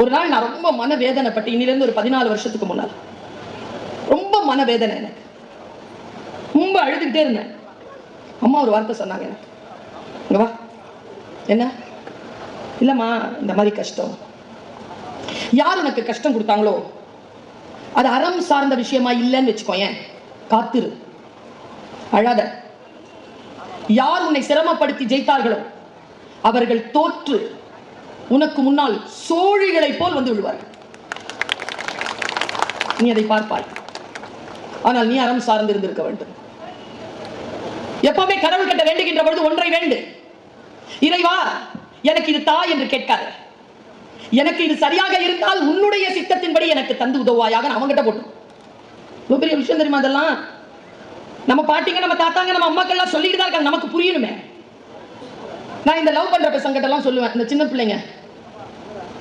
ஒரு நாள் நான் ரொம்ப மனவேதனைப்பட்டு, இன்னிலிருந்து ஒரு 14 வருஷத்துக்கு முன்னால் ரொம்ப மனவேதனை, எனக்கு ரொம்ப அழுதுகிட்டே இருந்தேன். அம்மா ஒரு வார்த்தை சொன்னாங்க எனக்கு, இங்க வா. என்ன? இல்லம்மா, இந்த மாதிரி கஷ்டம், யார் உனக்கு கஷ்டம் கொடுத்தாங்களோ அது அறம் சார்ந்த விஷயமா இல்லைன்னு வச்சுக்கோயேன், காத்திரு, அழாத. யார் உன்னை சிரமப்படுத்தி ஜெயித்தார்களோ அவர்கள் தோற்று உனக்கு முன்னால் சோழிகளை போல் வந்து விழுவார்கள். நீ அதை பார்ப்பாய். ஆனால் நீ அறம் சார்ந்து இருந்திருக்க வேண்டும். எப்பவுமே கடவுள் கிட்ட வேண்டுகின்ற பொழுது ஒன்றை வேண்டு, இறைவா எனக்கு இது தா என்று கேட்காத, எனக்கு இது சரியாக இருந்தால் உன்னுடைய சித்தத்தின்படி எனக்கு தந்து உதவுவாயாக. அவங்ககிட்ட போட்டு ரொம்ப பெரிய விஷயம் தெரியுமா? அதெல்லாம் நம்ம பாட்டிங்க, நம்ம தாத்தாங்க, நம்ம அம்மாக்கள்லாம் சொல்லிட்டு தான் இருக்காங்க, நமக்கு புரியணுமே. நான் இந்த லவ் பண்ற பசங்கிட்ட எல்லாம் சொல்லுவேன், இந்த சின்ன பிள்ளைங்க